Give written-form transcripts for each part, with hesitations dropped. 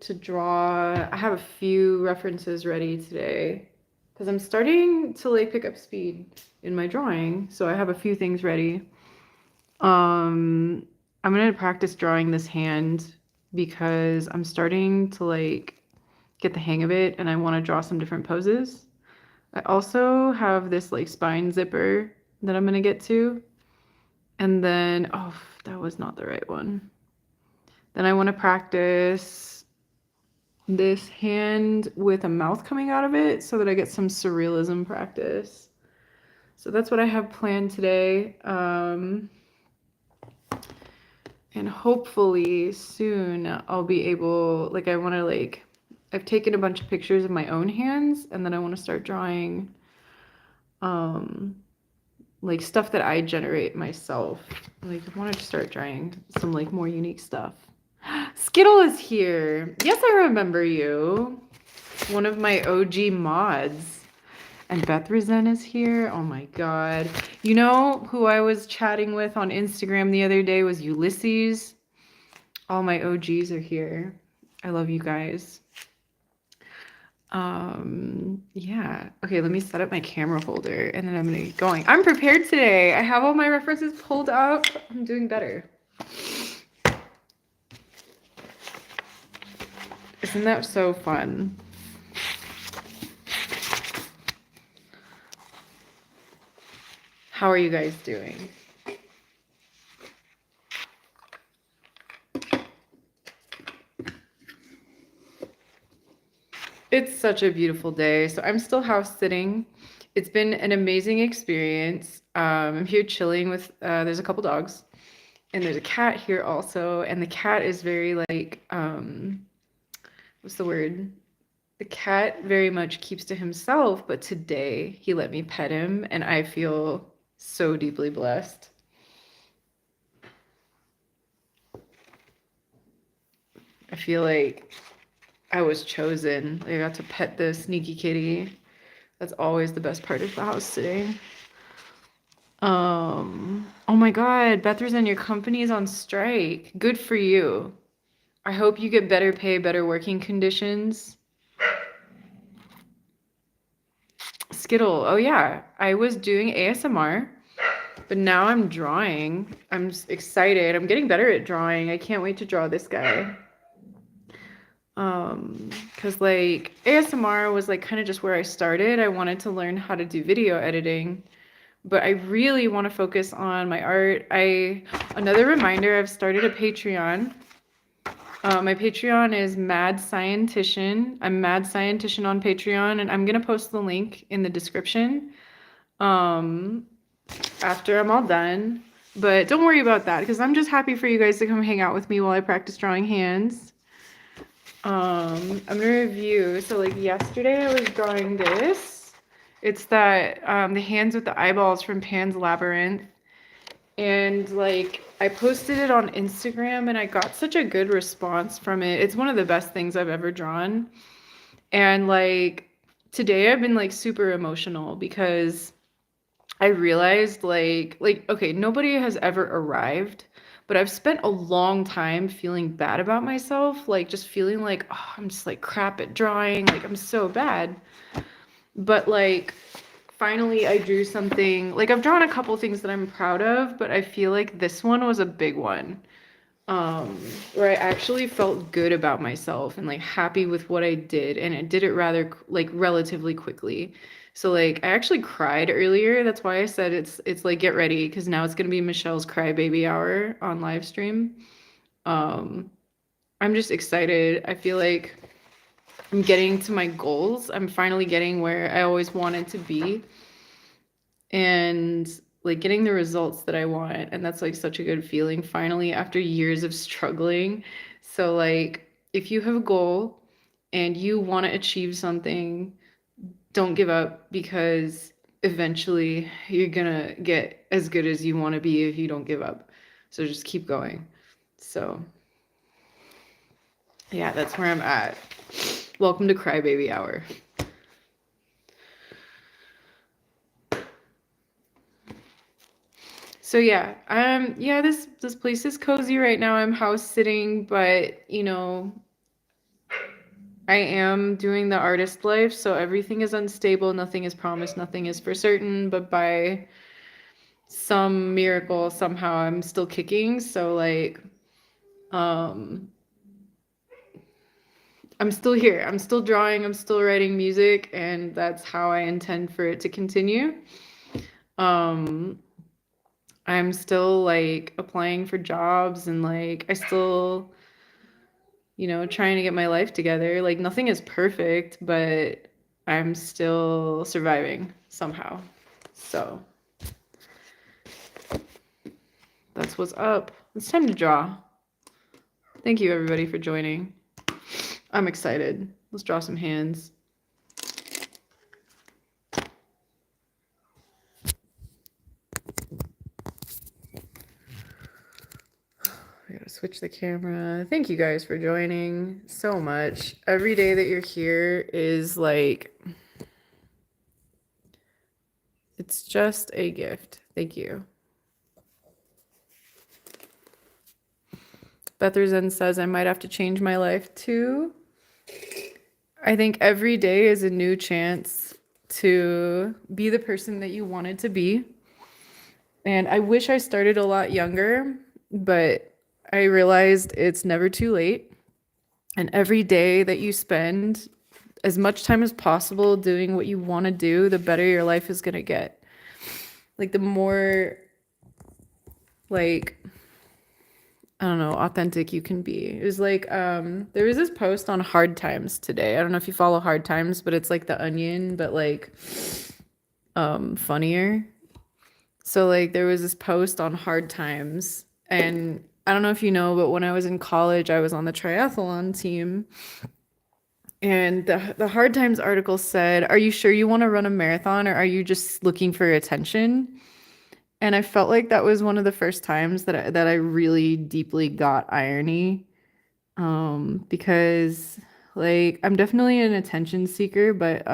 to draw. I have a few references ready today because I'm starting to like pick up speed in my drawing. So I have a few things ready. I'm gonna practice drawing this hand because I'm starting to like get the hang of it and I want to draw some different poses. I also have this like spine zipper that I'm gonna get to. And then, oh, that was not the right one. Then I want to practice this hand with a mouth coming out of it so that I get some surrealism practice. So that's what I have planned today. And hopefully soon I'll be able, like, I want to, like, I've taken a bunch of pictures of my own hands and then I want to start drawing, like, stuff that I generate myself. Like, I want to start drawing some, like, more unique stuff. Skittle is here. Yes, I remember you. One of my OG mods. And Beth Rezen is here. Oh my god. You know who I was chatting with on Instagram the other day was Ulysses. All my OGs are here. I love you guys. Yeah. Okay, let me set up my camera folder and then I'm gonna get going. I'm prepared today. I have all my references pulled up. I'm doing better. Isn't that so fun? How are you guys doing? It's such a beautiful day. So I'm still house sitting. It's been an amazing experience. I'm here chilling with, there's a couple dogs and there's a cat here also. And the cat is very like, what's the word? The cat very much keeps to himself, but today he let me pet him and I feel so deeply blessed. I feel like I was chosen. I got to pet the sneaky kitty. That's always the best part of the house sitting. Oh my God, Bethers, your company is on strike. Good for you. I hope you get better pay, better working conditions. Skittle, oh yeah, I was doing ASMR, but now I'm drawing. I'm excited. I'm getting better at drawing. I can't wait to draw this guy. Because like ASMR was like kind of just where I started. I wanted to learn how to do video editing, but I really want to focus on my art. Another reminder, I've started a Patreon. My Patreon is Mad Scientician. I'm Mad Scientician on Patreon, and I'm gonna post the link in the description after I'm all done. But don't worry about that because I'm just happy for you guys to come hang out with me while I practice drawing hands. I'm gonna review. So like yesterday I was drawing this. It's that the hands with the eyeballs from Pan's Labyrinth. And like I posted it on Instagram and I got such a good response from it. It's one of the best things I've ever drawn. And like today I've been like super emotional because I realized like okay, nobody has ever arrived, but I've spent a long time feeling bad about myself, like just feeling like oh, I'm just like crap at drawing, like I'm so bad. But like finally I drew something, like I've drawn a couple things that I'm proud of, but I feel like this one was a big one. Where I actually felt good about myself and like happy with what I did, and I did it rather like relatively quickly. So like I actually cried earlier. That's why I said it's like get ready because now it's gonna be Michelle's crybaby hour on live stream. Um, I'm just excited. I feel like I'm getting to my goals. I'm finally getting where I always wanted to be and like getting the results that I want. And that's like such a good feeling finally after years of struggling. So like if you have a goal and you want to achieve something, don't give up because eventually you're gonna get as good as you want to be if you don't give up. So just keep going. So yeah, that's where I'm at. Welcome to Crybaby Hour. So yeah, this place is cozy right now. I'm house sitting, but you know, I am doing the artist life, so everything is unstable, nothing is promised, nothing is for certain, but by some miracle somehow I'm still kicking. So like um I'm still here. I'm still drawing, I'm still writing music, and that's how I intend for it to continue. Um I'm still like applying for jobs and like I still, trying to get my life together. Like nothing is perfect, but I'm still surviving somehow. So that's what's up. It's time to draw. Thank you everybody for joining. I'm excited. Let's draw some hands. I gotta switch the camera. Thank you guys for joining so much. Every day that you're here is like, it's just a gift. Thank you. Betherzen says I might have to change my life too. I think every day is a new chance to be the person that you wanted to be. And I wish I started a lot younger, but I realized it's never too late. And every day that you spend as much time as possible doing what you want to do, the better your life is going to get. Like the more like I don't know, authentic you can be. It was like there was this post on Hard Times today. I don't know if you follow Hard Times, but it's like The Onion but like funnier. So like there was this post on Hard Times, and I don't know if you know, but when I was in college, I was on the triathlon team. And the Hard Times article said, "Are you sure you want to run a marathon, or are you just looking for attention?" And I felt like that was one of the first times that I really deeply got irony. Because like I'm definitely an attention seeker, but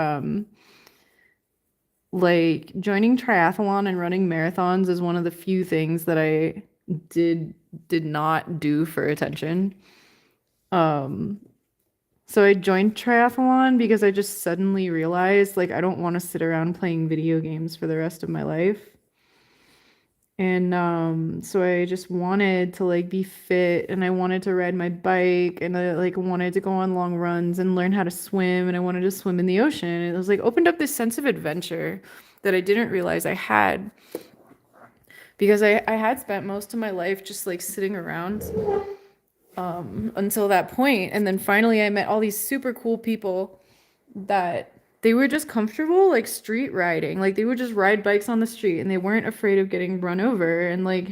like joining triathlon and running marathons is one of the few things that I did did not do for attention. Um, so I joined triathlon because I just suddenly realized like I don't want to sit around playing video games for the rest of my life. And so I just wanted to like be fit, and I wanted to ride my bike, and I like wanted to go on long runs and learn how to swim, and I wanted to swim in the ocean. And it was like opened up this sense of adventure that I didn't realize I had, because I had spent most of my life just like sitting around until that point. And then finally I met all these super cool people that they were just comfortable like street riding. Like they would just ride bikes on the street and they weren't afraid of getting run over. And like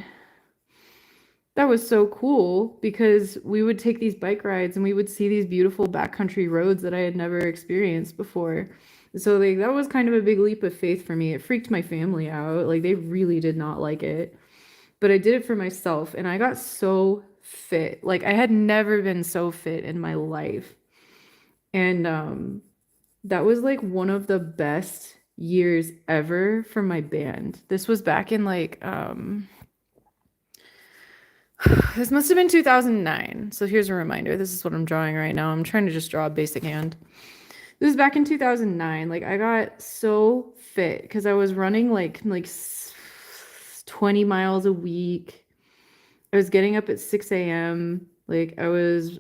that was so cool because we would take these bike rides and we would see these beautiful backcountry roads that I had never experienced before. So like that was kind of a big leap of faith for me. It freaked my family out. Like they really did not like it. But I did it for myself and I got so fit. Like I had never been so fit in my life. And that was like one of the best years ever for my band. This was back in like this must have been 2009. So here's a reminder. This is what I'm drawing right now. I'm trying to just draw a basic hand. This was back in 2009. Like I got so fit because I was running like 20 miles a week. I was getting up at 6 a.m. Like I was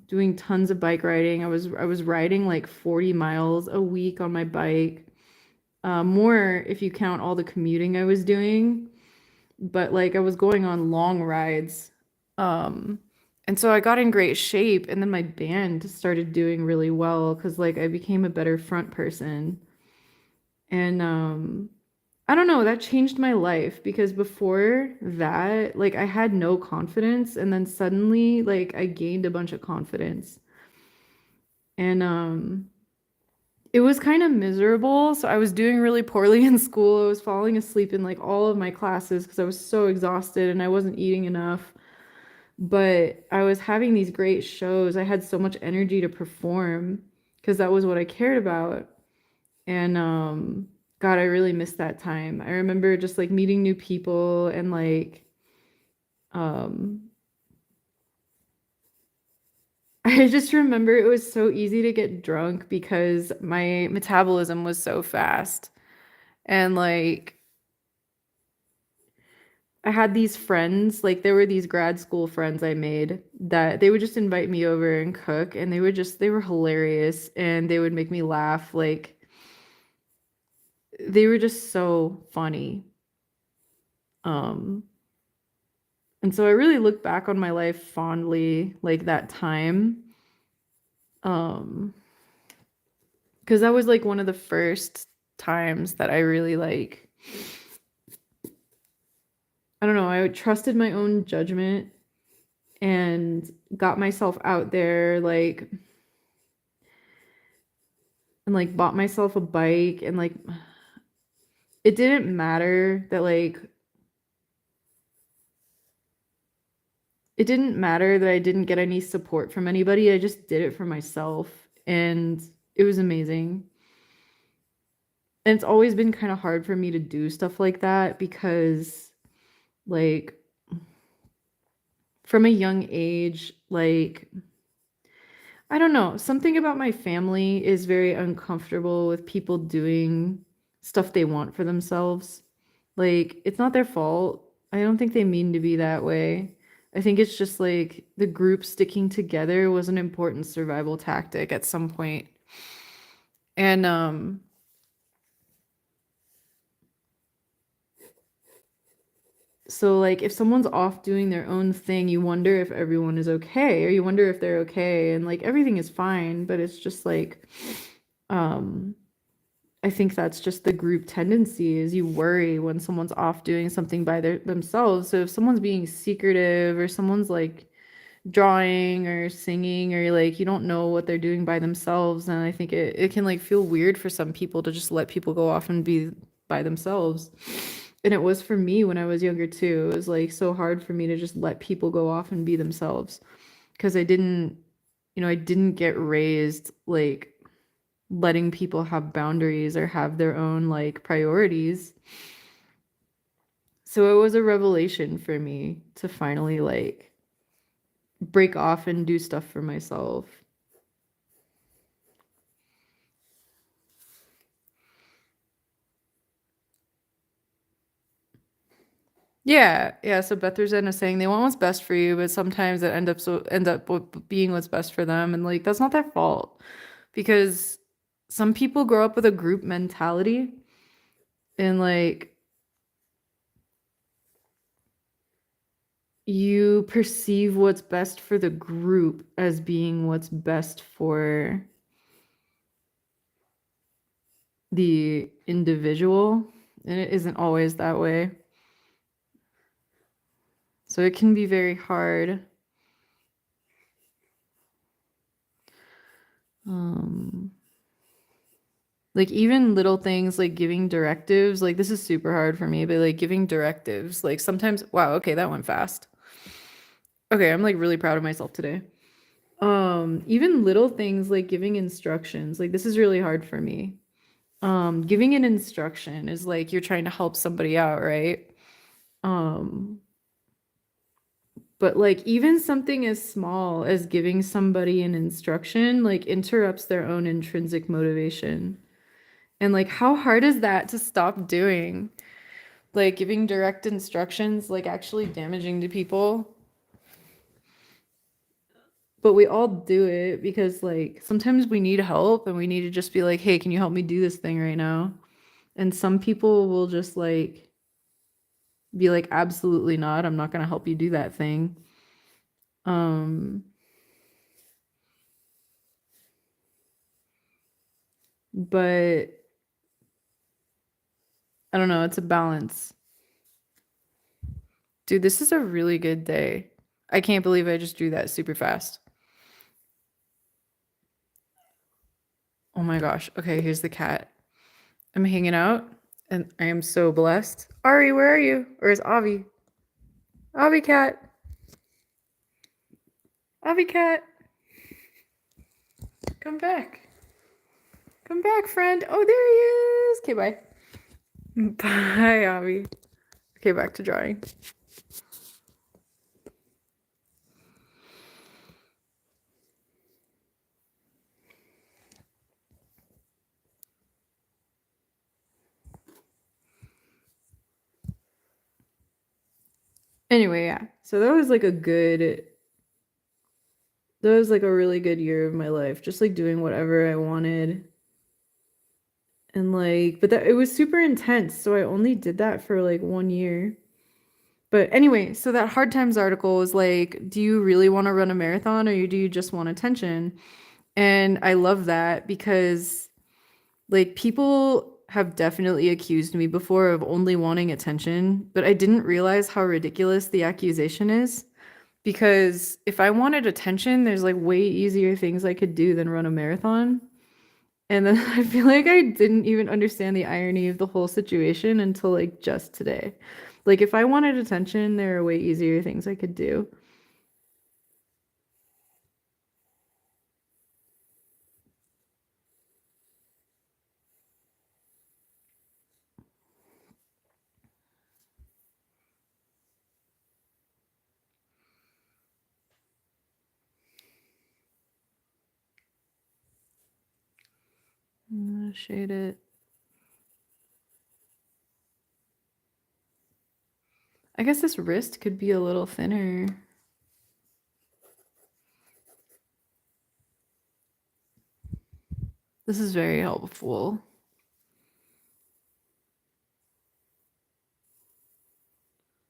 doing tons of bike riding. I was riding like 40 miles a week on my bike. More if you count all the commuting I was doing. But like I was going on long rides. And so I got in great shape, and then my band started doing really well because like I became a better front person. And I don't know, that changed my life because before that, like I had no confidence, and then suddenly like I gained a bunch of confidence. And it was kind of miserable. So I was doing really poorly in school. I was falling asleep in like all of my classes because I was so exhausted and I wasn't eating enough. But I was having these great shows. I had so much energy to perform because that was what I cared about. And God, I really missed that time. I remember just like meeting new people and like um I just remember it was so easy to get drunk because my metabolism was so fast. And like I had these friends, like there were these grad school friends I made that they would just invite me over and cook and they were hilarious and they would make me laugh. Like they were just so funny. Um and so I really look back on my life fondly, like that time. Um because that was like one of the first times that I really like I don't know, I trusted my own judgment and got myself out there and like bought myself a bike and like it didn't matter that like it didn't matter that I didn't get any support from anybody. I just did it for myself and it was amazing. And it's always been kind of hard for me to do stuff like that because like from a young age, like I don't know, something about my family is very uncomfortable with people doing stuff they want for themselves. Like, it's not their fault. I don't think they mean to be that way. I think it's just like the group sticking together was an important survival tactic at some point. And so like if someone's off doing their own thing, you wonder if everyone is okay or you wonder if they're okay and like everything is fine, but it's just like um I think that's just the group tendency is you worry when someone's off doing something by themselves. So if someone's being secretive or someone's like drawing or singing or like you don't know what they're doing by themselves, and I think it can like feel weird for some people to just let people go off and be by themselves. And it was for me when I was younger too. It was like so hard for me to just let people go off and be themselves because I didn't get raised like letting people have boundaries or have their own like priorities. So it was a revelation for me to finally like break off and do stuff for myself. Yeah, yeah. So Betherzen is saying they want what's best for you, but sometimes it end up being what's best for them, and like that's not their fault because some people grow up with a group mentality and like you perceive what's best for the group as being what's best for the individual, and it isn't always that way. So it can be very hard. Um, like even little things like giving directives, like this is super hard for me, but like giving directives, like sometimes, wow, okay, that went fast. Okay, I'm like really proud of myself today. Even little things like giving instructions, like this is really hard for me. Giving an instruction is like you're trying to help somebody out, right? Um, but like even something as small as giving somebody an instruction like interrupts their own intrinsic motivation. And like how hard is that to stop doing? Like giving direct instructions like actually damaging to people. But we all do it because like sometimes we need help and we need to just be like, "Hey, can you help me do this thing right now?" And some people will just like be like, "Absolutely not. I'm not going to help you do that thing." Um but I don't know, it's a balance. Dude, this is a really good day. I can't believe I just drew that super fast. Oh my gosh. Okay, here's the cat. I'm hanging out and I am so blessed. Ari, where are you? Or is Avi? Avi cat. Avi cat. Come back. Come back, friend. Oh, there he is. Okay, bye. Bye, Avi. Okay, back to drawing. Anyway, yeah. So that was like a really good year of my life, just like doing whatever I wanted. And like, but that it was super intense. So I only did that for like 1 year. But anyway, so that Hard Times article was like, do you really want to run a marathon or do you just want attention? And I love that because like people have definitely accused me before of only wanting attention, but I didn't realize how ridiculous the accusation is. Because if I wanted attention, there's like way easier things I could do than run a marathon. And then I feel like I didn't even understand the irony of the whole situation until like just today. Like if I wanted attention, there are way easier things I could do. I'm gonna shade it. I guess this wrist could be a little thinner. This is very helpful.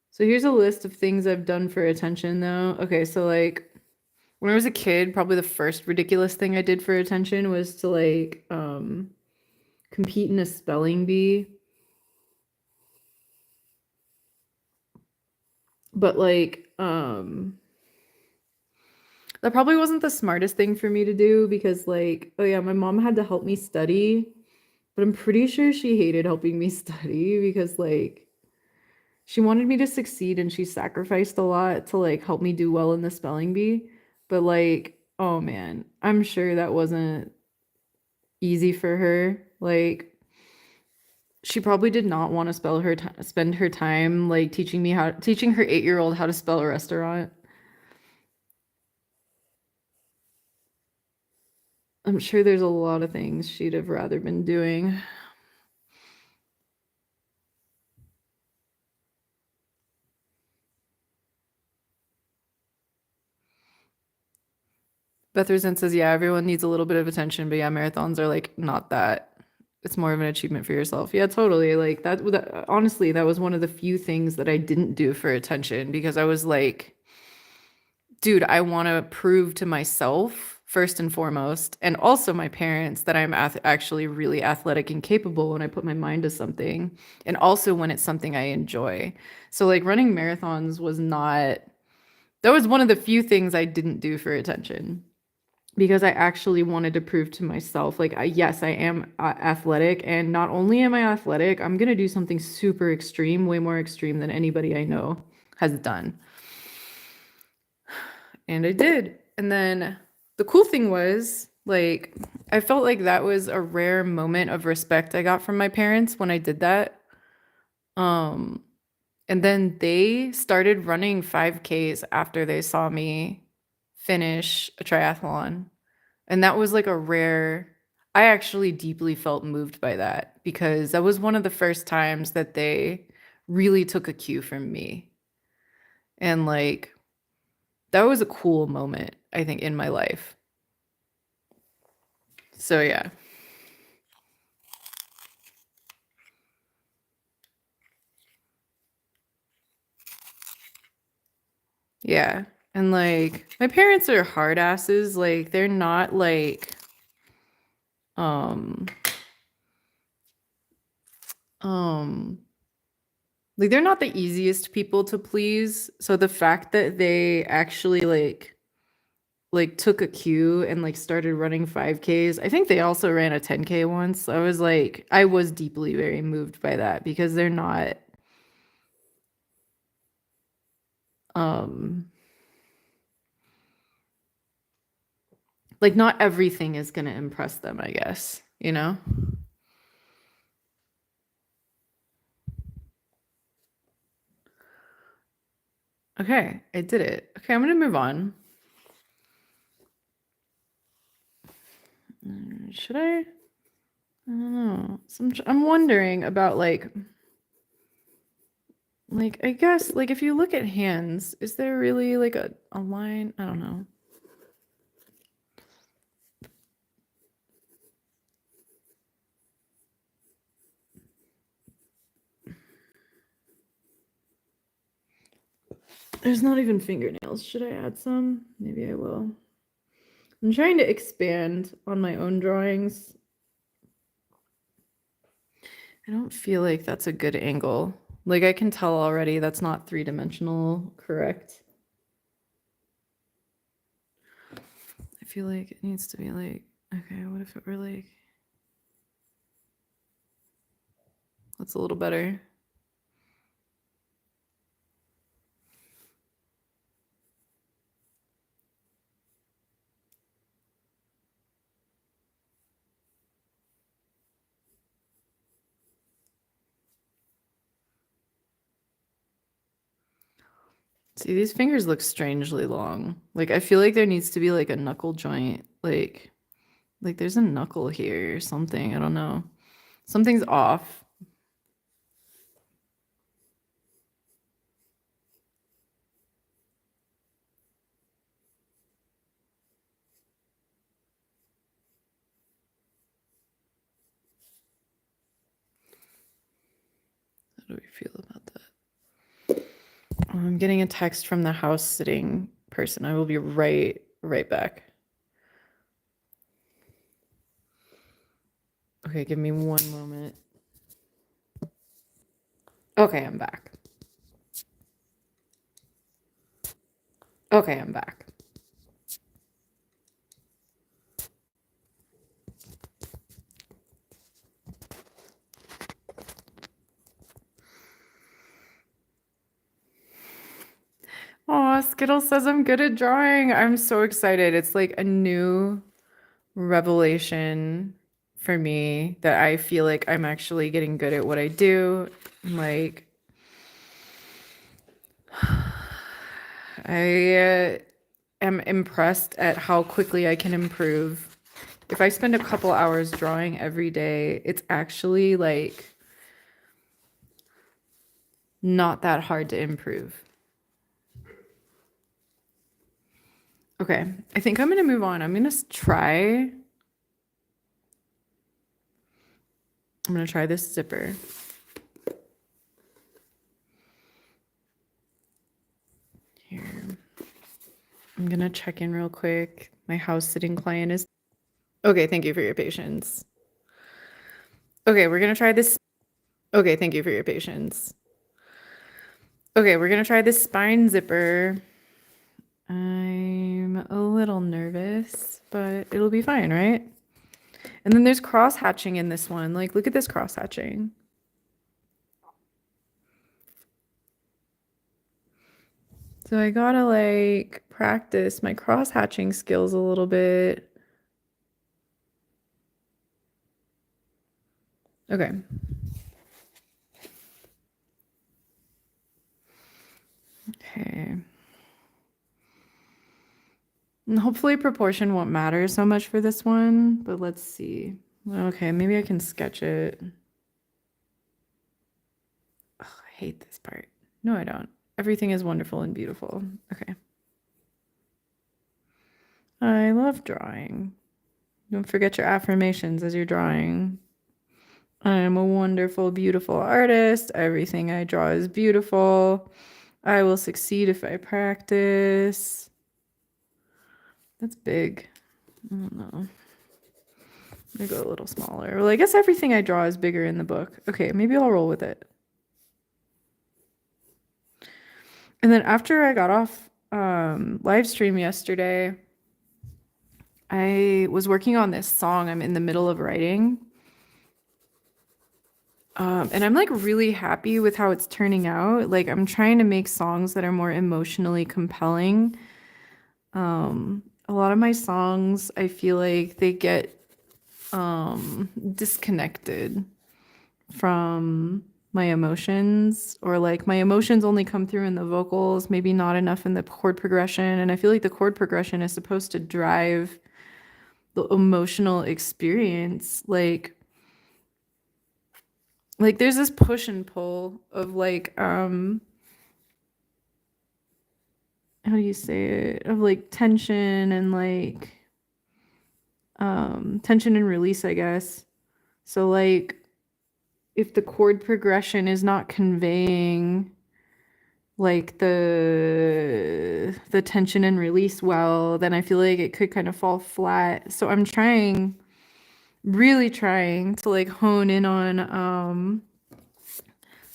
So here's a list of things I've done for attention though. Okay, so like when I was a kid, probably the first ridiculous thing I did for attention was to like compete in a spelling bee. But like that probably wasn't the smartest thing for me to do because like oh yeah, my mom had to help me study, but I'm pretty sure she hated helping me study because like she wanted me to succeed and she sacrificed a lot to like help me do well in the spelling bee. But like, oh man, I'm sure that wasn't easy for her. Like, she probably did not want to spend her time like teaching her 8-year-old how to spell a restaurant. I'm sure there's a lot of things she'd have rather been doing. Beth Resent says, yeah, everyone needs a little bit of attention, but yeah, marathons are like not that. It's more of an achievement for yourself. Yeah, totally. Like honestly, that was one of the few things that I didn't do for attention because I was like, dude, I want to prove to myself first and foremost, and also my parents that I'm actually really athletic and capable when I put my mind to something, and also when it's something I enjoy. So like running marathons was not, that was one of the few things I didn't do for attention because I actually wanted to prove to myself, like, yes, I am athletic, and not only am I athletic, I'm gonna do something super extreme, way more extreme than anybody I know has done. And I did. And then the cool thing was, like, I felt like that was a rare moment of respect I got from my parents when I did that. Um, and then they started running 5Ks after they saw me finish a triathlon. And that was like a rare, I actually deeply felt moved by that because that was one of the first times that they really took a cue from me. And like, that was a cool moment, I think, in my life. So yeah. Yeah. And like, my parents are hard asses. Like, they're not um, um, like they're not the easiest people to please. So the fact that they actually like took a cue and like started running 5Ks. I think they also ran a 10K once. I was deeply very moved by that because they're not um like not everything is going to impress them, I guess, you know? Okay, I did it. Okay, I'm going to move on. Should I? I don't know. I'm wondering about like Like, I guess, like, if you look at hands, is there really like a line? I don't know. There's not even fingernails. Should I add some? Maybe I will. I'm trying to expand on my own drawings. I don't feel like that's a good angle. Like, I can tell already that's not three-dimensional correct. I feel like it needs to be like, okay, what if it were like, that's a little better. See, these fingers look strangely long. Like, I feel like there needs to be like a knuckle joint. Like there's a knuckle here or something. I don't know. Something's off. How do we feel about that? Oh, I'm getting a text from the house sitting person. I will be right back. Okay, give me one moment. Okay, I'm back. Okay, I'm back. Oh, Skittle says I'm good at drawing. I'm so excited. It's like a new revelation for me that I feel like I'm actually getting good at what I do. Like, I am impressed at how quickly I can improve. If I spend a couple hours drawing every day, it's actually like not that hard to improve. Okay, I think I'm gonna move on. I'm gonna try. I'm gonna try this zipper. Here. I'm gonna check in real quick. My house sitting client is. Okay, thank you for your patience. Okay, we're gonna try this. Okay, thank you for your patience. Okay, we're gonna try this spine zipper. I'm a little nervous, but it'll be fine, right? And then there's cross hatching in this one. Like, look at this cross hatching. So I gotta like practice my cross hatching skills a little bit. Okay. Okay. And hopefully proportion won't matter so much for this one, but let's see. Okay, maybe I can sketch it. Oh, I hate this part. No, I don't. Everything is wonderful and beautiful. Okay. I love drawing. Don't forget your affirmations as you're drawing. I am a wonderful, beautiful artist. Everything I draw is beautiful. I will succeed if I practice. That's big. I don't know. I'm gonna go a little smaller. Well, I guess everything I draw is bigger in the book. Okay, maybe I'll roll with it. And then after I got off live stream yesterday, I was working on this song I'm in the middle of writing. And I'm like really happy with how it's turning out. Like, I'm trying to make songs that are more emotionally compelling. A lot of my songs, I feel like they get disconnected from my emotions, or like my emotions only come through in the vocals, maybe not enough in the chord progression. And I feel like the chord progression is supposed to drive the emotional experience. Like, like there's this push and pull of like how do you say it? Of like tension and like tension and release, I guess. So like if the chord progression is not conveying like the tension and release well, then I feel like it could kind of fall flat. So I'm trying, really trying to like hone in on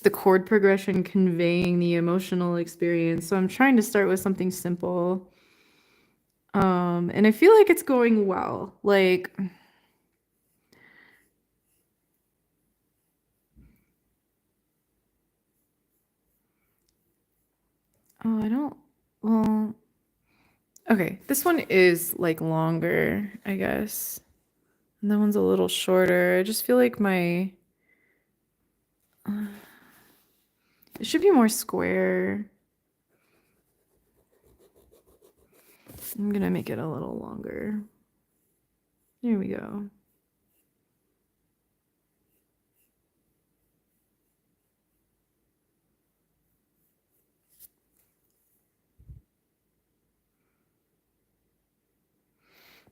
the chord progression conveying the emotional experience. So I'm trying to start with something simple. And I feel like it's going well. Like oh, I don't well, okay, this one is like longer, I guess. And that one's a little shorter. I just feel like my it should be more square. I'm gonna make it a little longer. There we go.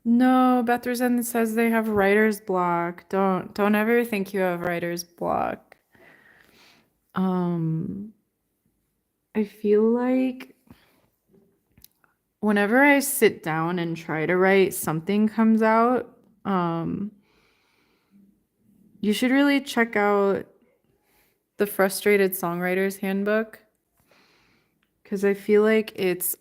No, Bethresend says they have writer's block. Don't ever think you have writer's block. Um, I feel like whenever I sit down and try to write, something comes out. You should really check out the Frustrated Songwriter's Handbook because I feel like it's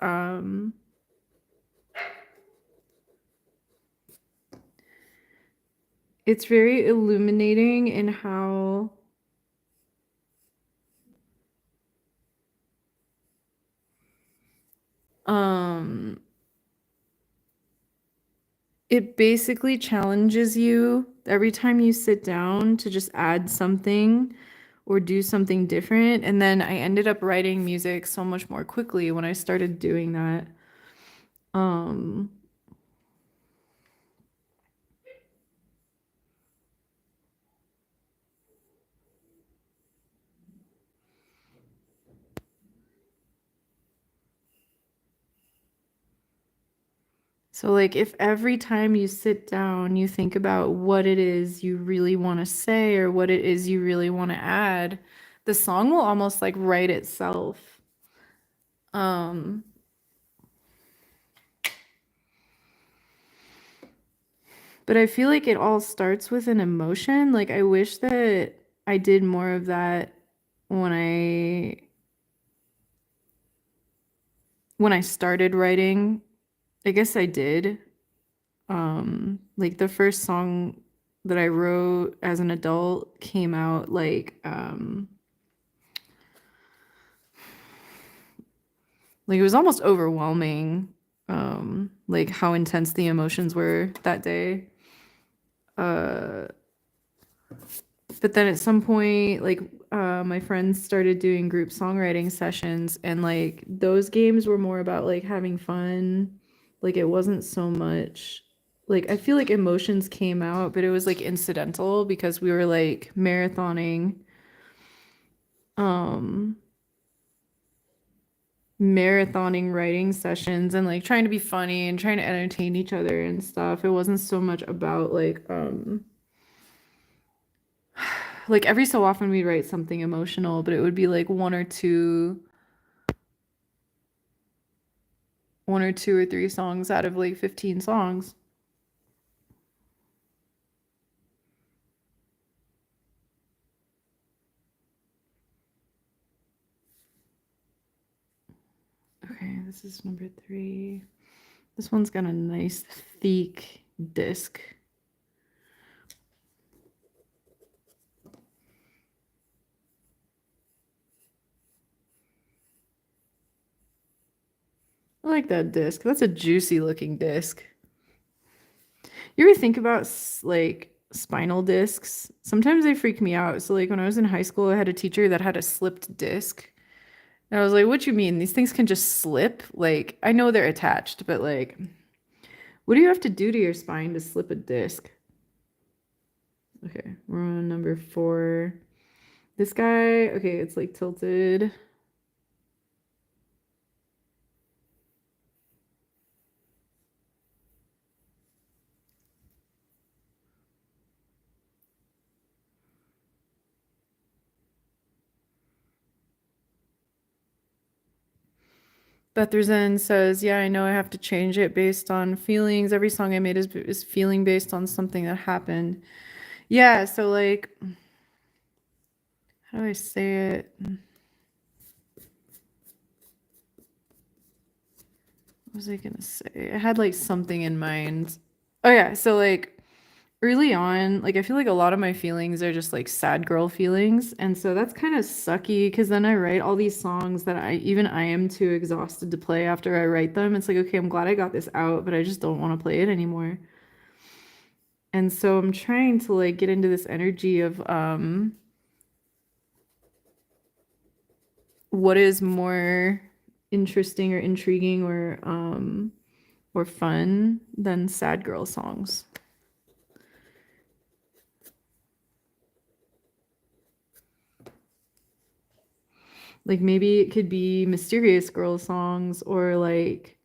very illuminating in how um it basically challenges you every time you sit down to just add something or do something different. And then I ended up writing music so much more quickly when I started doing that. Um, so like if every time you sit down, you think about what it is you really want to say or what it is you really want to add, the song will almost like write itself. Um, but I feel like it all starts with an emotion. Like I wish that I did more of that when I started writing. I guess I did. Like the first song that I wrote as an adult came out like it was almost overwhelming, like how intense the emotions were that day. Uh, but then at some point, like my friends started doing group songwriting sessions, and like those games were more about like having fun. Like it wasn't so much like I feel like emotions came out, but it was like incidental because we were like um marathoning writing sessions and like trying to be funny and trying to entertain each other and stuff. It wasn't so much about like every so often we'd write something emotional, but it would be like one or two or three songs out of like 15 songs. Okay, this is number 3. This one's got a nice thick disc. I like that disc. That's a juicy looking disc. You ever think about like spinal discs? Sometimes they freak me out. So like when I was in high school, I had a teacher that had a slipped disc. And I was like, what you mean? These things can just slip? Like, I know they're attached, but like, what do you have to do to your spine to slip a disc? Okay, we're on number 4. This guy, okay, it's like tilted. Betherzen says, "Yeah, I know I have to change it based on feelings. Every song I made is feeling based on something that happened." Yeah, so like, how do I say it? What was I gonna say? I had like something in mind. Oh yeah, so like early on, like I feel like a lot of my feelings are just like sad girl feelings, and so that's kind of sucky because then I write all these songs that I am too exhausted to play after I write them. It's like, okay, I'm glad I got this out, but I just don't want to play it anymore. And so I'm trying to like get into this energy of what is more interesting or intriguing or fun than sad girl songs. Like maybe it could be mysterious girl songs or like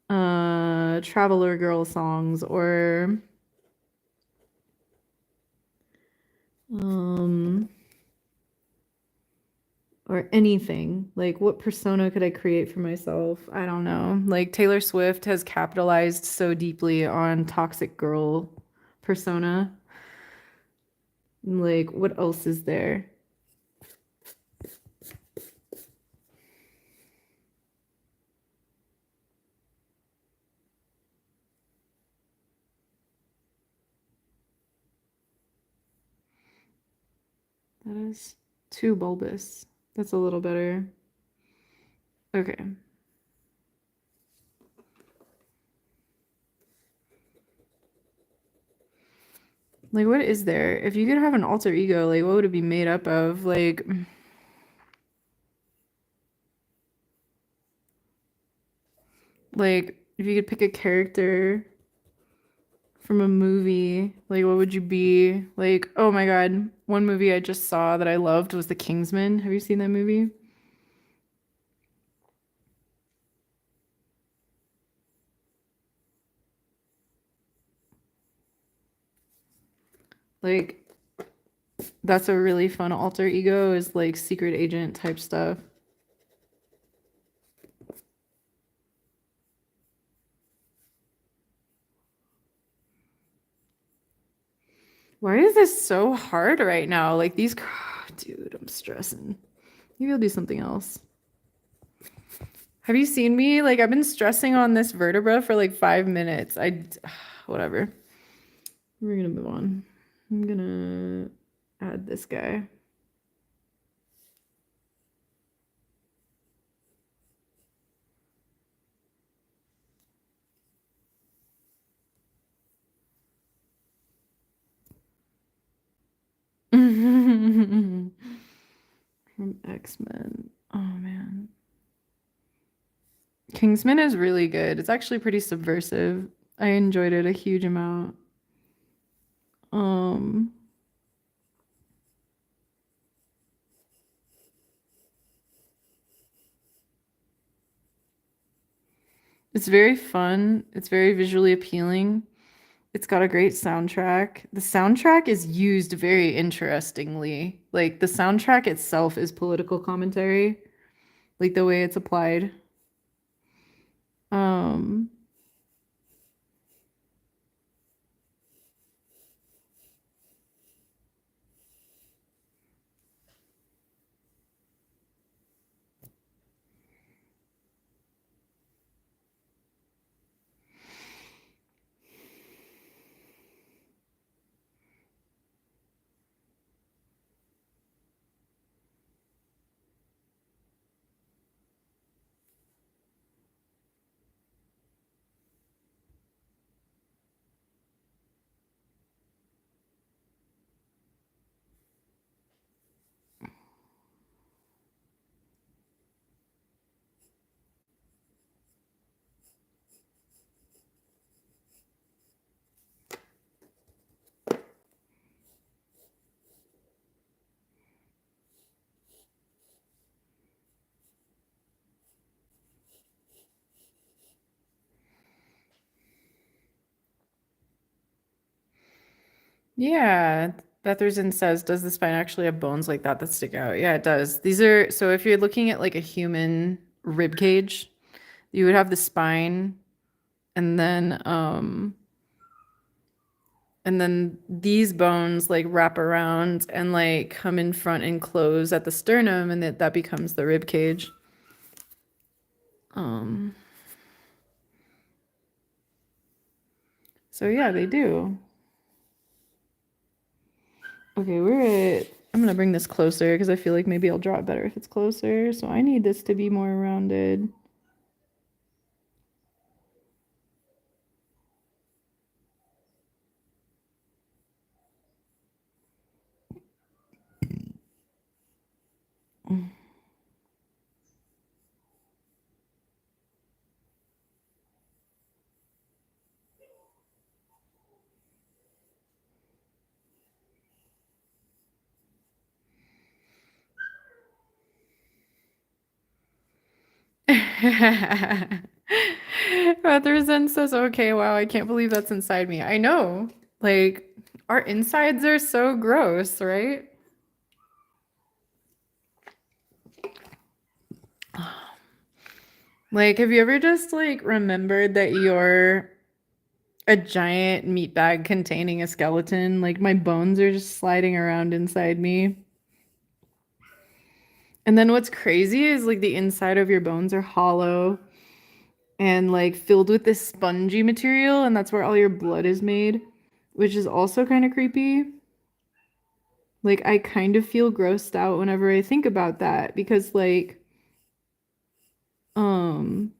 traveler girl songs um or anything. Like what persona could I create for myself? I don't know. Like Taylor Swift has capitalized so deeply on toxic girl persona. Like what else is there? That is too bulbous. That's a little better. Okay. Like, what is there? If you could have an alter ego, like, what would it be made up of? Like, if you could pick a character from a movie, like, what would you be? Like, oh my God, one movie I just saw that I loved was The Kingsman. Have you seen that movie? Like, that's a really fun alter ego, is like secret agent type stuff. Why is this so hard right now? Like, these, dude, I'm stressing. Maybe I'll do something else. Have you seen me? Like, I've been stressing on this vertebra for like 5 minutes. Whatever. We're gonna move on. I'm gonna add this guy. From X-Men. Oh man. Kingsman is really good. It's actually pretty subversive. I enjoyed it a huge amount. Um, it's very fun. It's very visually appealing. It's got a great soundtrack. The soundtrack is used very interestingly. Like the soundtrack itself is political commentary, like the way it's applied. Um, Yeah, Betherston says, does the spine actually have bones like that that stick out? Yeah, it does. These are, so if you're looking at like a human rib cage, you would have the spine and then these bones like wrap around and like come in front and close at the sternum and that becomes the rib cage. Um so yeah, they do. Okay, I'm gonna bring this closer because I feel like maybe I'll draw it better if it's closer. So I need this to be more rounded. Featherston says, okay, wow, I can't believe that's inside me. I know. Like, our insides are so gross, right? Like, have you ever just like remembered that you're a giant meat bag containing a skeleton? Like, my bones are just sliding around inside me. And then what's crazy is like the inside of your bones are hollow and like filled with this spongy material, and that's where all your blood is made, which is also kind of creepy. Like I kind of feel grossed out whenever I think about that because like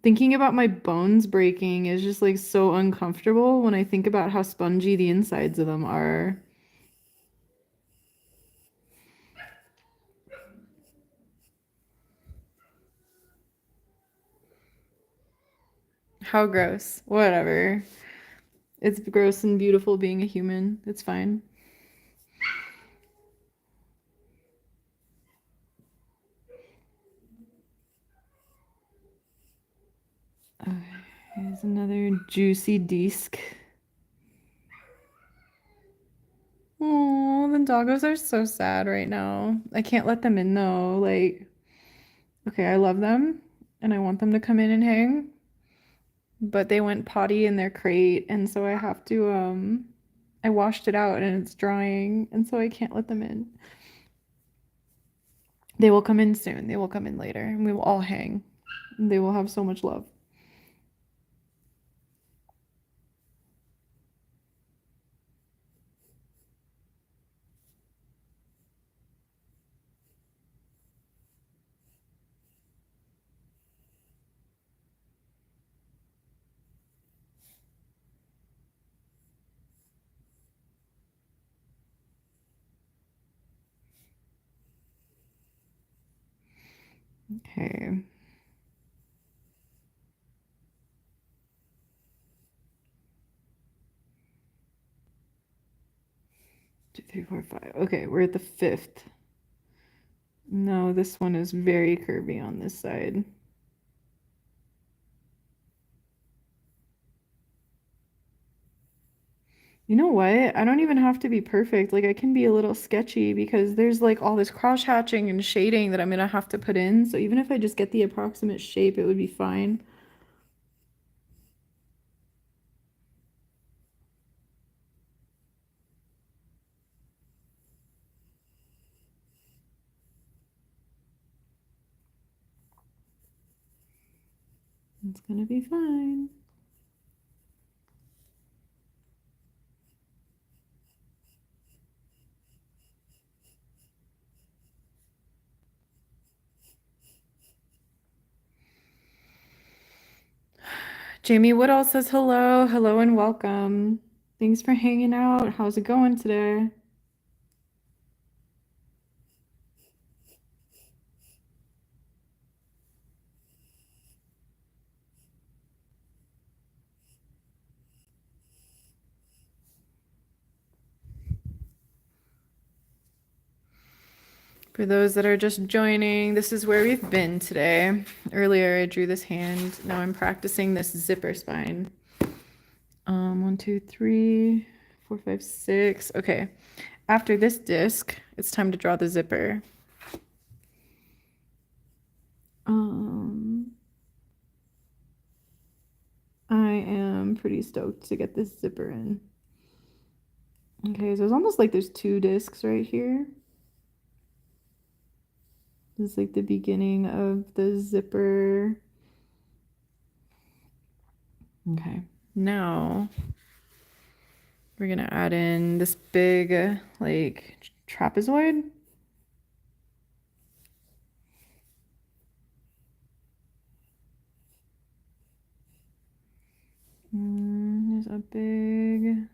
thinking about my bones breaking is just like so uncomfortable when I think about how spongy the insides of them are. How gross. Whatever. It's gross and beautiful being a human. It's fine. Okay, here's another juicy disc. Oh, the doggos are so sad right now. I can't let them in though. Like, okay, I love them and I want them to come in and hang, but they went potty in their crate, and so I have to I washed it out and it's drying, and so I can't let them in. They will come in soon. They will come in later, and we will all hang. They will have so much love. Okay. 2, 3, 4, 5. Okay, we're at the fifth. No, this one is very curvy on this side. You know what? I don't even have to be perfect. Like I can be a little sketchy because there's like all this cross hatching and shading that I'm gonna have to put in. So even if I just get the approximate shape, it would be fine. It's gonna be fine. Jamie Woodall says hello, hello and welcome. Thanks for hanging out. How's it going today? For those that are just joining, this is where we've been today. Earlier I drew this hand. Now I'm practicing this zipper spine. 1, 2, 3, 4, 5, 6. Okay. After this disc, it's time to draw the zipper. I am pretty stoked to get this zipper in. Okay, so it's almost like there's 2 discs right here. This is like the beginning of the zipper. Okay, now we're gonna add in this big like trapezoid. There's a big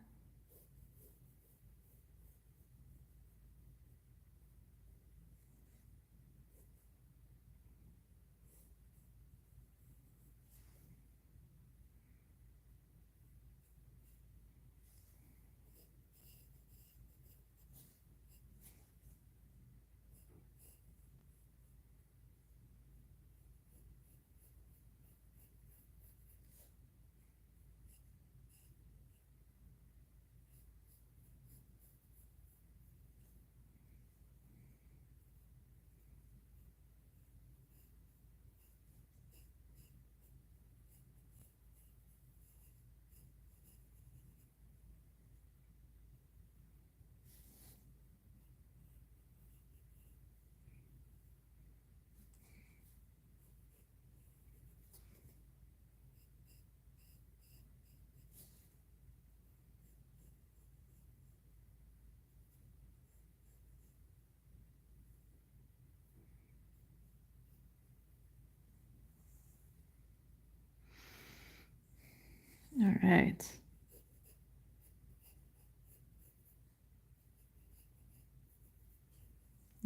All right.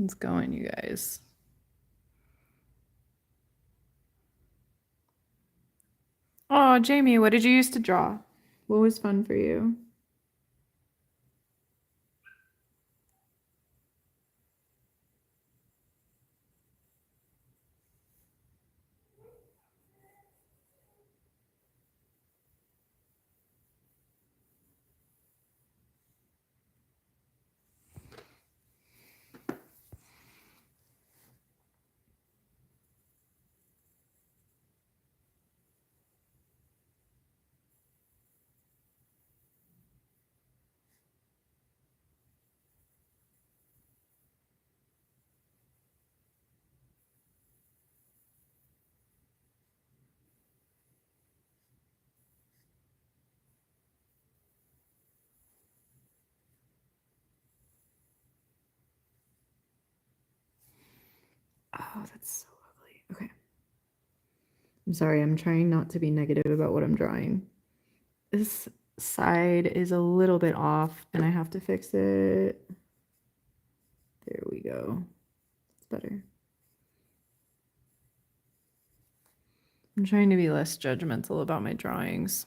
It's going, you guys. Oh, Jamie, what did you used to draw? What was fun for you? Oh, that's so ugly. Okay. I'm sorry, I'm trying not to be negative about what I'm drawing. This side is a little bit off and I have to fix it. There we go. It's better. I'm trying to be less judgmental about my drawings.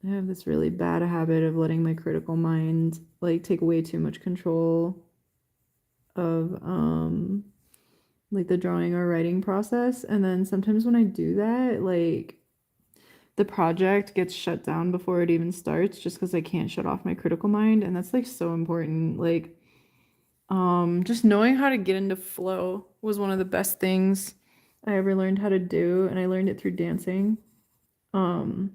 I have this really bad habit of letting my critical mind like take way too much control of like the drawing or writing process, and then sometimes when I do that, like the project gets shut down before it even starts just because I can't shut off my critical mind, and that's like so important. Like just knowing how to get into flow was one of the best things I ever learned how to do, and I learned it through dancing. Um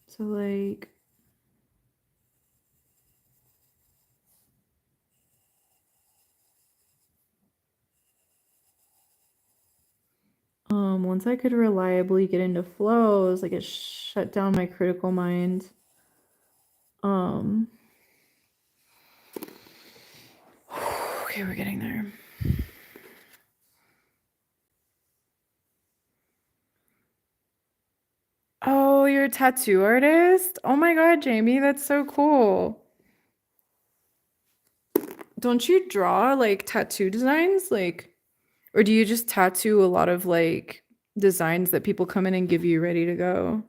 so like once I could reliably get into flows, like it shut down my critical mind. Um okay, we're getting there. Oh, you're a tattoo artist? Oh my God, Jamie, that's so cool. Don't you draw like tattoo designs? Like, or do you just tattoo a lot of like designs that people come in and give you ready to go?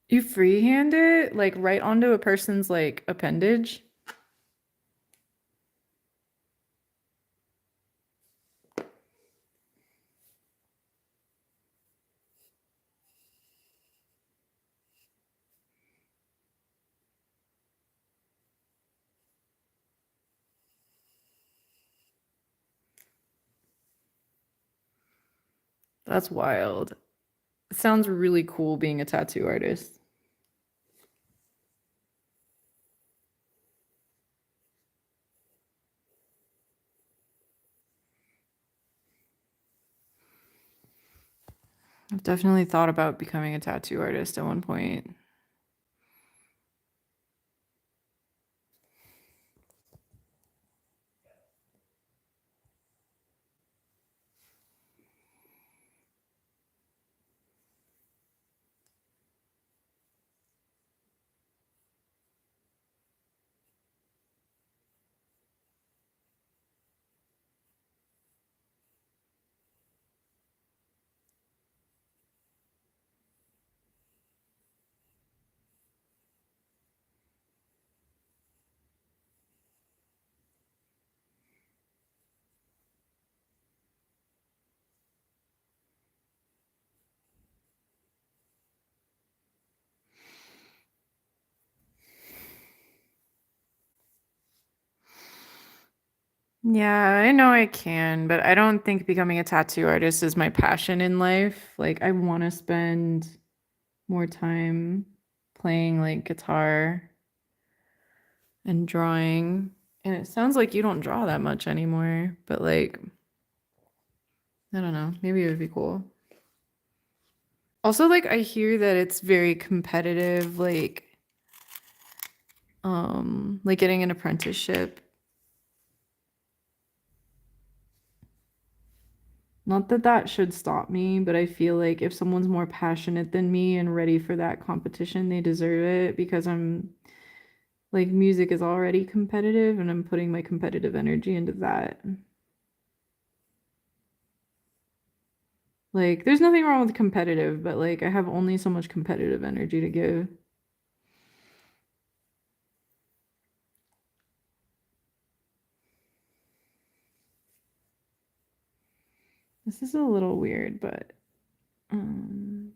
You freehand it like right onto a person's like appendage? That's wild. It sounds really cool being a tattoo artist. I've definitely thought about becoming a tattoo artist at one point. Yeah, I know I can, but I don't think becoming a tattoo artist is my passion in life. Like, I want to spend more time playing like guitar and drawing. And it sounds like you don't draw that much anymore, but like, I don't know, maybe it would be cool. Also, like, I hear that it's very competitive, like getting an apprenticeship. Not that that should stop me, but I feel like if someone's more passionate than me and ready for that competition, they deserve it because I'm like music is already competitive and I'm putting my competitive energy into that. Like there's nothing wrong with competitive, but like I have only so much competitive energy to give. This is a little weird, but um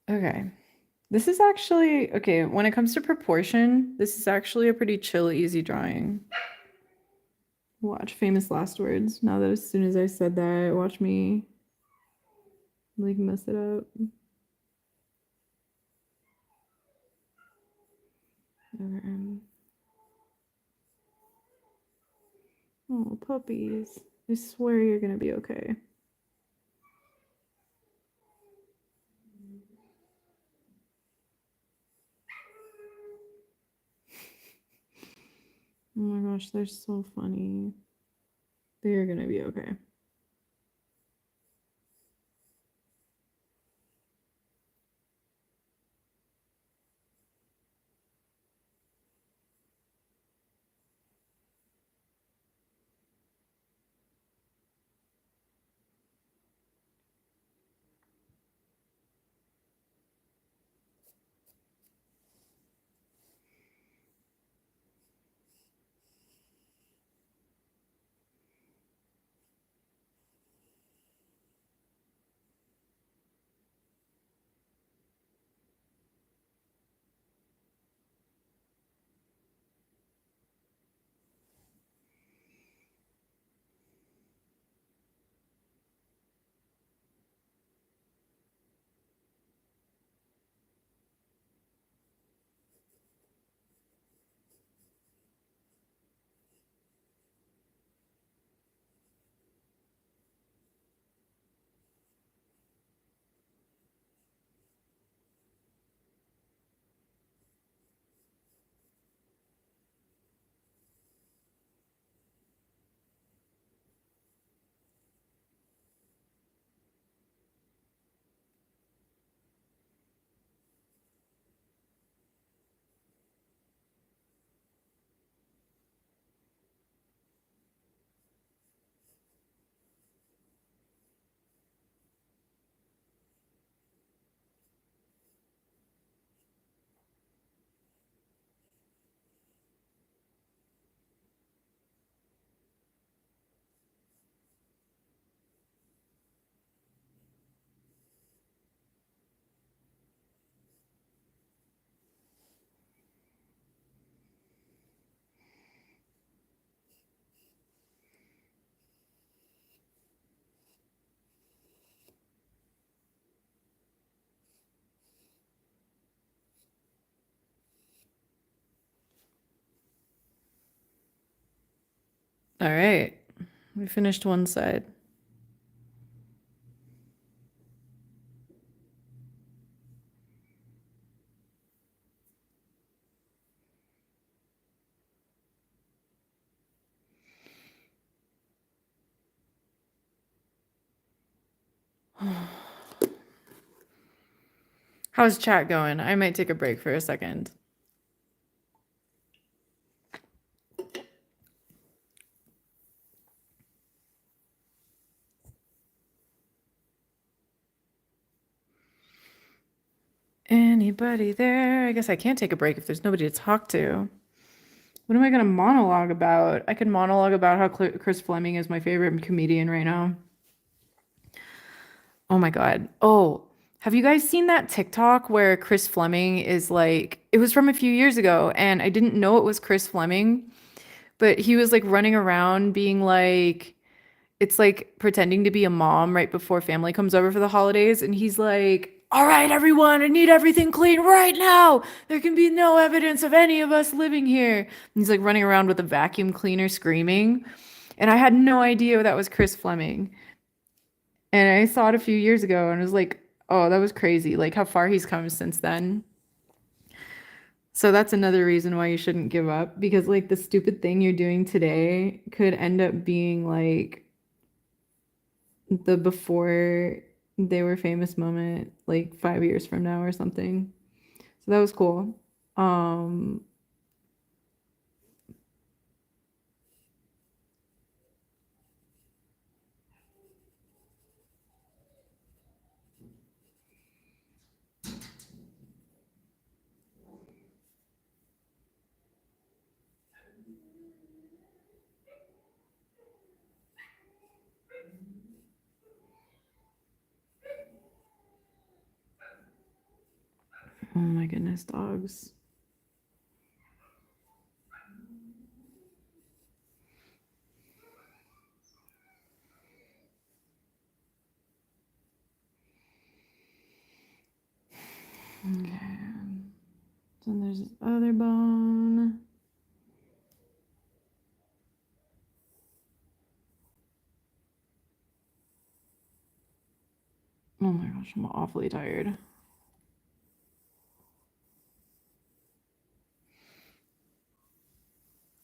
okay. This is actually okay, when it comes to proportion, this is actually a pretty chill, easy drawing. Watch famous last words. Now that as soon as I said that, watch me like mess it up. Okay. Oh, puppies. I swear you're gonna be okay. Oh my gosh, they're so funny. They're gonna be okay. All right. We finished one side. How's chat going? I might take a break for a second. Anybody there? I guess I can't take a break if there's nobody to talk to. What am I going to monologue about? I could monologue about how Chris Fleming is my favorite comedian right now. Oh my God. Oh, have you guys seen that TikTok where Chris Fleming is like, it was from a few years ago, and I didn't know it was Chris Fleming, but he was like running around being like, it's like pretending to be a mom right before family comes over for the holidays. And he's like, all right, everyone, I need everything clean right now. There can be no evidence of any of us living here. And he's like running around with a vacuum cleaner screaming. And I had no idea that was Chris Fleming. And I saw it a few years ago and was like, oh, that was crazy. Like how far he's come since then. So that's another reason why you shouldn't give up, because like the stupid thing you're doing today could end up being like the before they were famous moment, like 5 years from now or something. So that was cool. Um, oh my goodness, dogs. Okay. So there's this other bone. Oh my gosh, I'm awfully tired.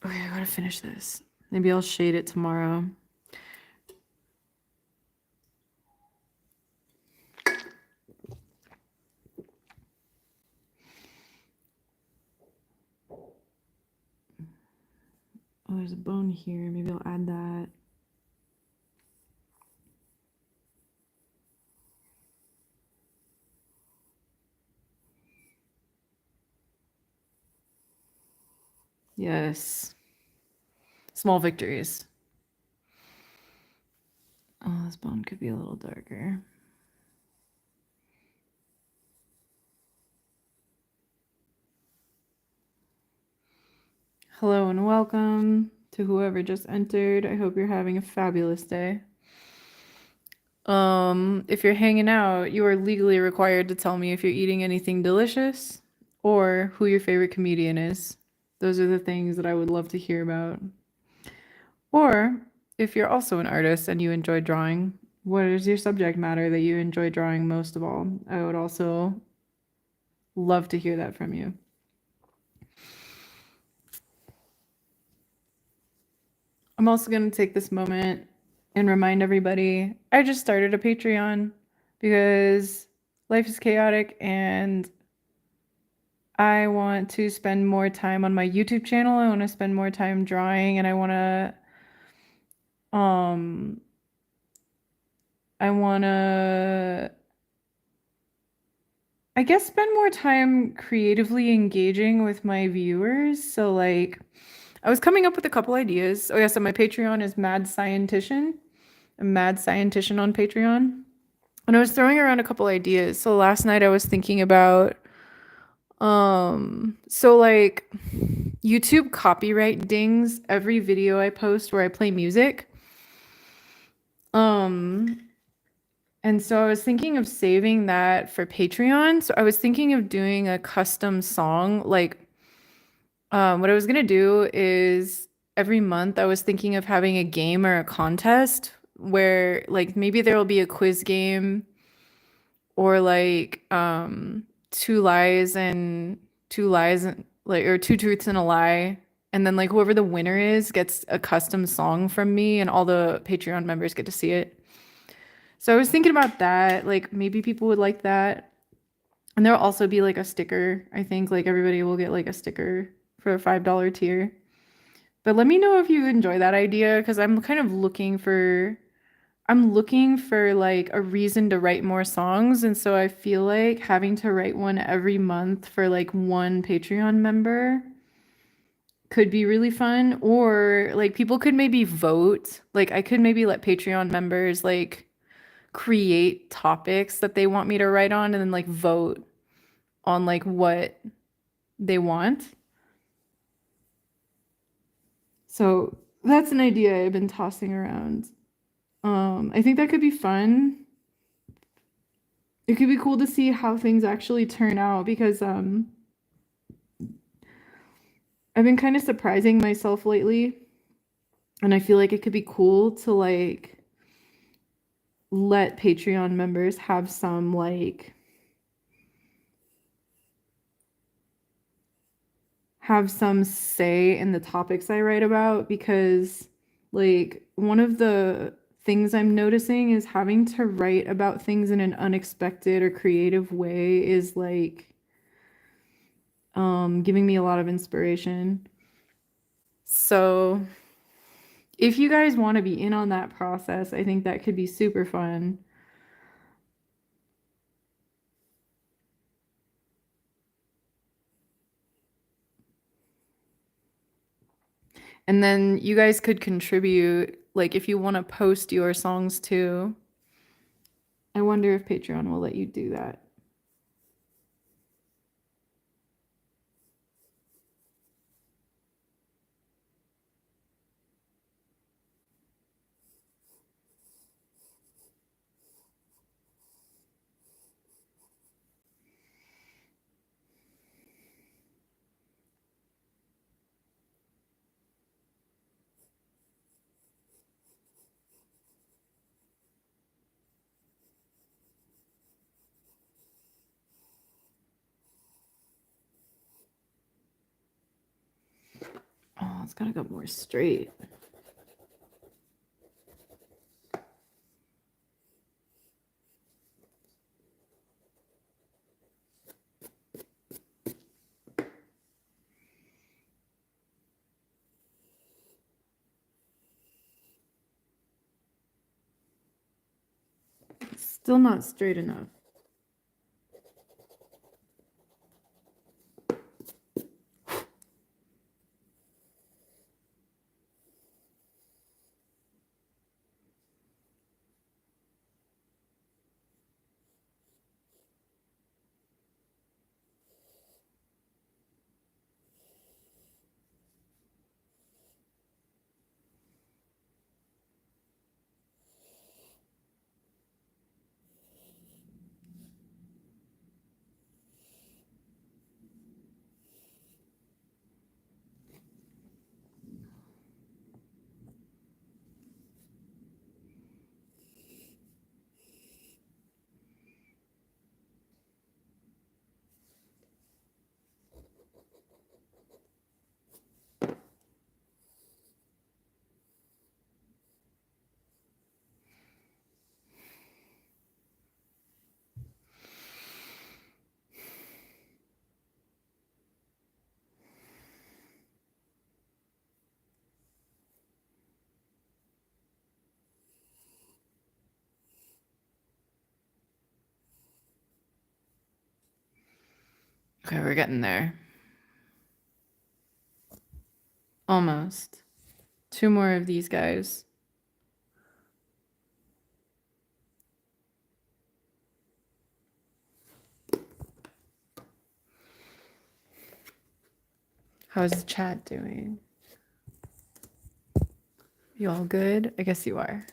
Okay, I gotta finish this. Maybe I'll shade it tomorrow. Oh, there's a bone here. Maybe I'll add that. Yes. Small victories. Oh, this bone could be a little darker. Hello and welcome to whoever just entered. I hope you're having a fabulous day. If you're hanging out, you are legally required to tell me if you're eating anything delicious or who your favorite comedian is. Those are the things that I would love to hear about. Or if you're also an artist and you enjoy drawing, what is your subject matter that you enjoy drawing most of all? I would also love to hear that from you. I'm also going to take this moment and remind everybody I just started a Patreon because life is chaotic and I want to spend more time on my YouTube channel. I want to spend more time drawing, and I want to um I guess spend more time creatively engaging with my viewers. So like I was coming up with a couple ideas. Oh yeah, so my Patreon is Mad Scientician. I'm Mad Scientician on Patreon. And I was throwing around a couple ideas. So last night I was thinking about so like YouTube copyright dings every video I post where I play music. And so I was thinking of saving that for Patreon. So I was thinking of doing a custom song. Like, what I was gonna do is every month I was thinking of having a game or a contest where like maybe there will be a quiz game or like two lies and like or two truths and a lie, and then like whoever the winner is gets a custom song from me and all the Patreon members get to see it. So I was thinking about that, like maybe people would like that. And there'll also be like a sticker. I think like everybody will get like a sticker for a $5 tier. But let me know if you enjoy that idea because I'm looking for like a reason to write more songs, and so I feel like having to write one every month for like one Patreon member could be really fun. Or like people could maybe vote. Like I could maybe let Patreon members like create topics that they want me to write on and then like vote on like what they want. So that's an idea I've been tossing around. I think that could be fun. It could be cool to see how things actually turn out because I've been kind of surprising myself lately, and I feel like it could be cool to like let Patreon members have some say in the topics I write about because like one of the things I'm noticing is having to write about things in an unexpected or creative way is like giving me a lot of inspiration. So if you guys want to be in on that process, I think that could be super fun. And then you guys could contribute, like if you want to post your songs too. I wonder if Patreon will let you do that. Oh, it's gotta go more straight. It's still not straight enough. Okay, we're getting there. Almost. Two more of these guys. How's the chat doing? You all good? I guess you are.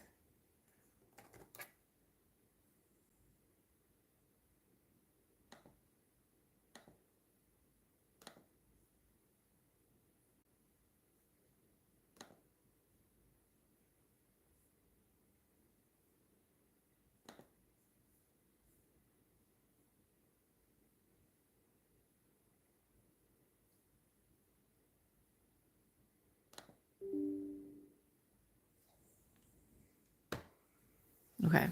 Okay.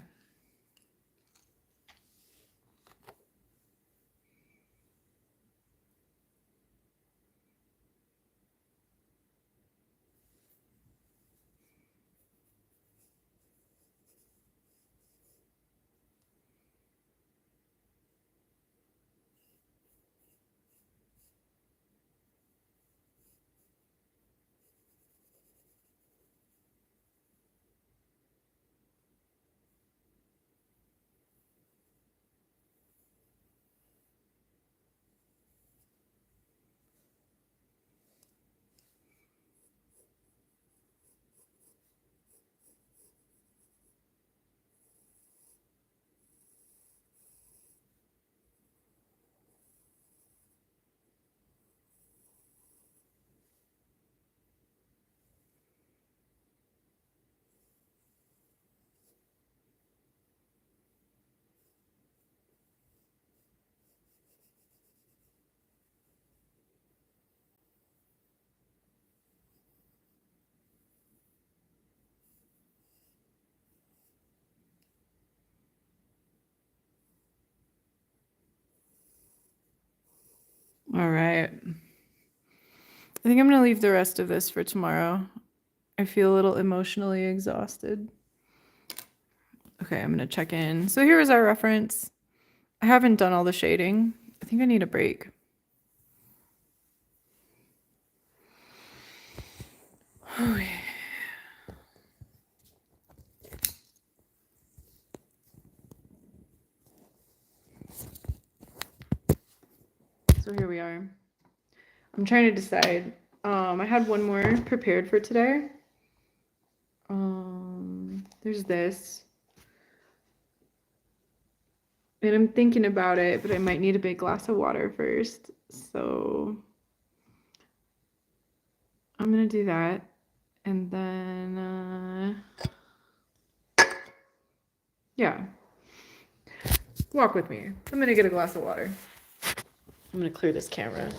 All right. I think I'm going to leave the rest of this for tomorrow. I feel a little emotionally exhausted. Okay, I'm going to check in. So here is our reference. I haven't done all the shading. I think I need a break. Okay. So here we are. I'm trying to decide. I had one more prepared for today. There's this. And I'm thinking about it, but I might need a big glass of water first. So I'm gonna do that. And then, yeah. Walk with me. I'm gonna get a glass of water. I'm gonna clear this camera.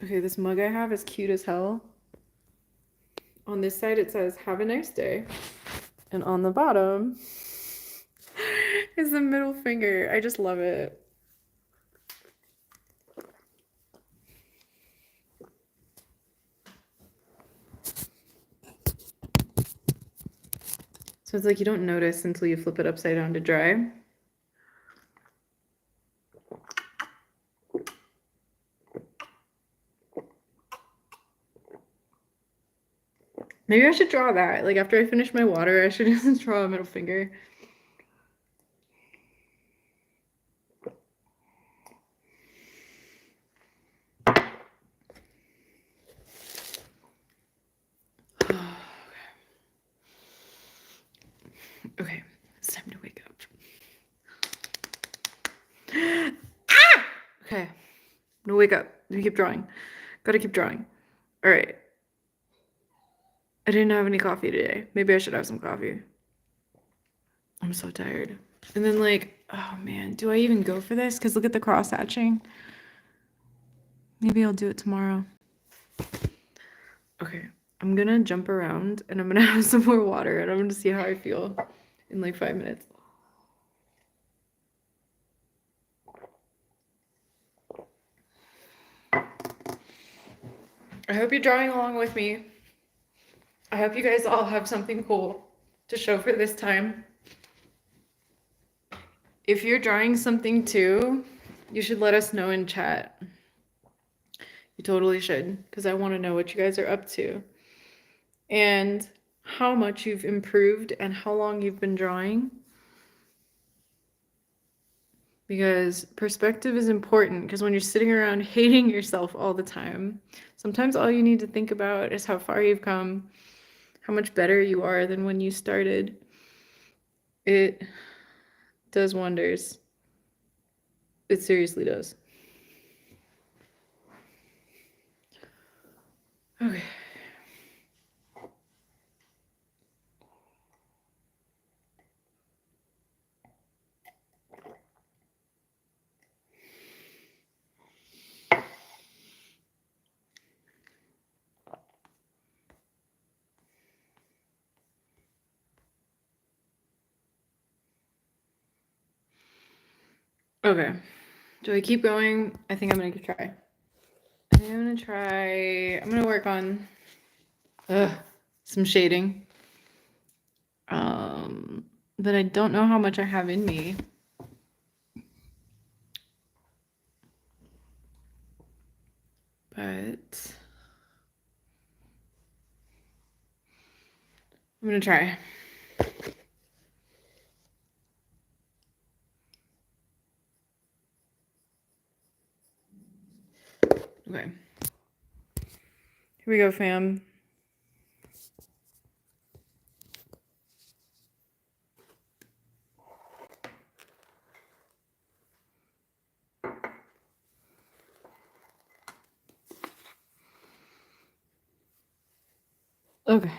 Okay, this mug I have is cute as hell. On this side it says, "Have a nice day." And on the bottom is the middle finger. I just love it. So it's like you don't notice until you flip it upside down to dry. Maybe I should draw that. Like after I finish my water, I should just draw a middle finger. Okay, it's time to wake up. Ah! Okay, I'm gonna wake up. Let me keep drawing. Gotta keep drawing. All right. I didn't have any coffee today. Maybe I should have some coffee. I'm so tired. And then like, oh man, do I even go for this? Because look at the cross hatching. Maybe I'll do it tomorrow. Okay, I'm gonna jump around and I'm gonna have some more water and I'm gonna see how I feel in like 5 minutes. I hope you're drawing along with me. I hope you guys all have something cool to show for this time. If you're drawing something too, you should let us know in chat. You totally should, because I want to know what you guys are up to and how much you've improved and how long you've been drawing. Because perspective is important, because when you're sitting around hating yourself all the time, sometimes all you need to think about is how far you've come, how much better you are than when you started. It does wonders. It seriously does. Okay. Okay. Do I keep going? I think I'm gonna try. I'm gonna work on some shading. But I don't know how much I have in me. But I'm gonna try. Okay. Here we go, fam. Okay.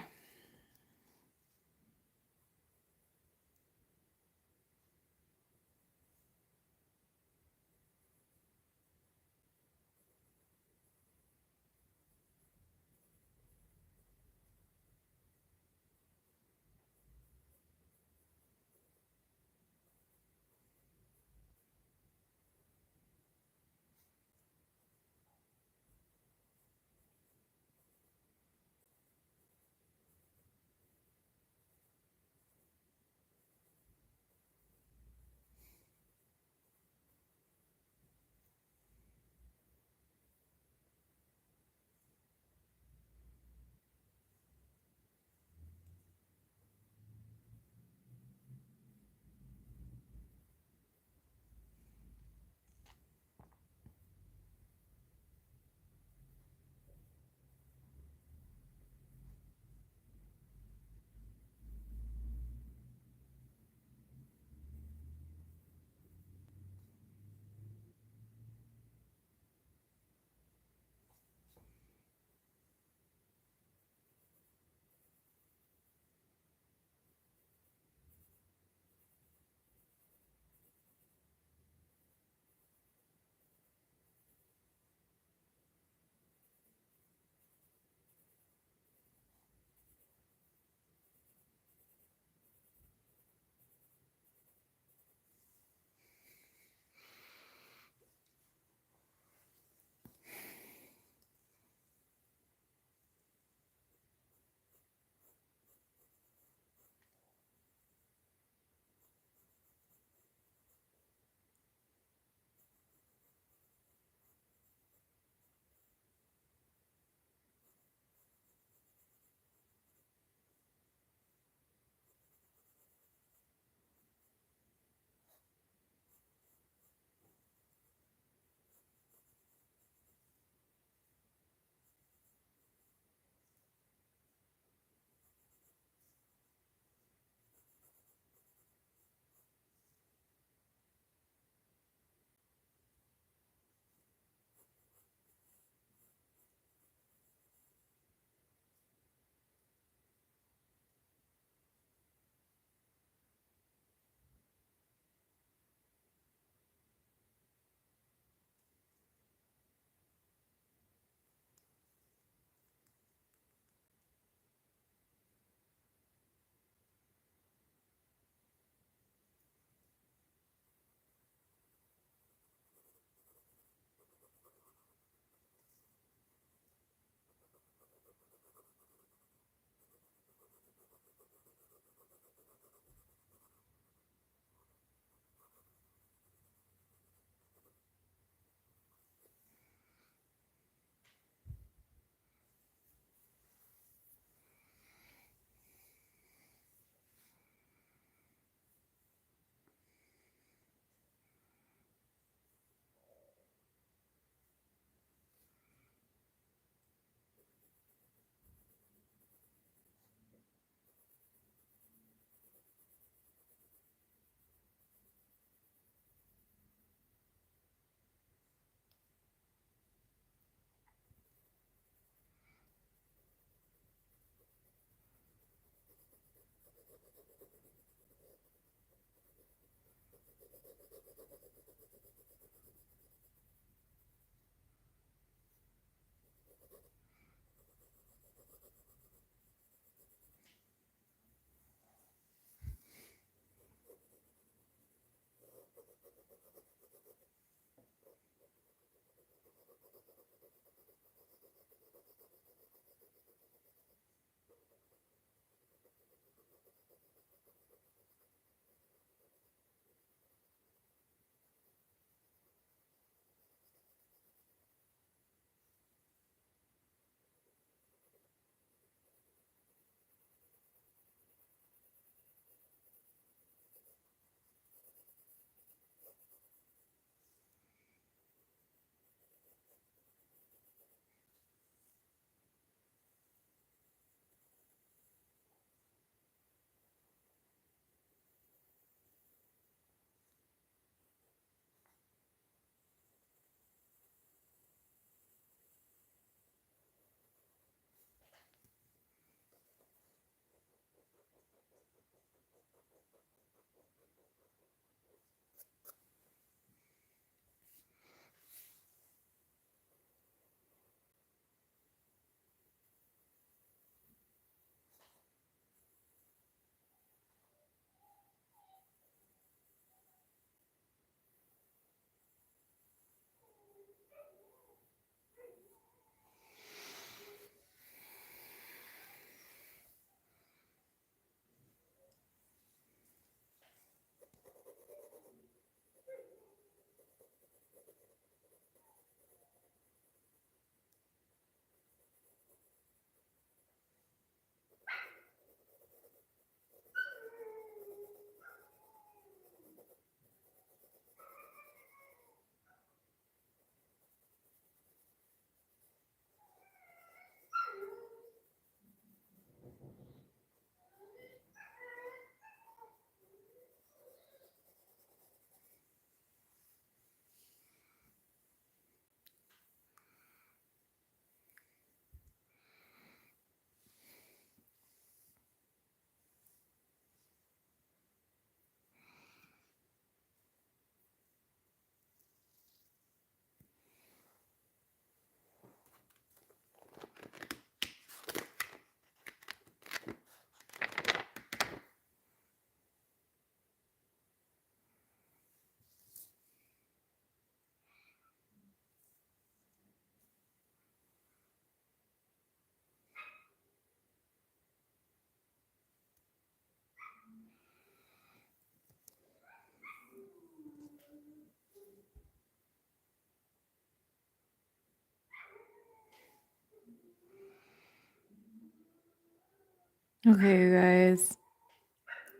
Okay, you guys.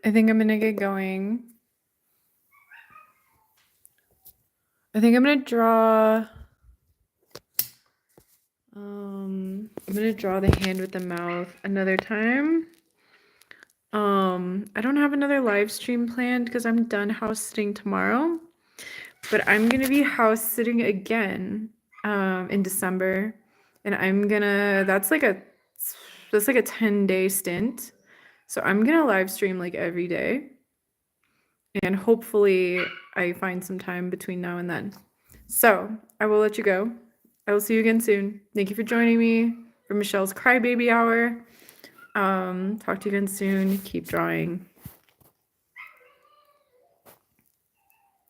I think I'm gonna get going. I think I'm gonna draw. I'm gonna draw the hand with the mouth another time. I don't have another live stream planned because I'm done house sitting tomorrow, but I'm gonna be house sitting again in December, and that's like a 10-day stint. So I'm gonna live stream like every day, and hopefully I find some time between now and then. So I will let you go. I will see you again soon. Thank you for joining me for Michelle's Crybaby Hour. Talk to you again soon. Keep drawing.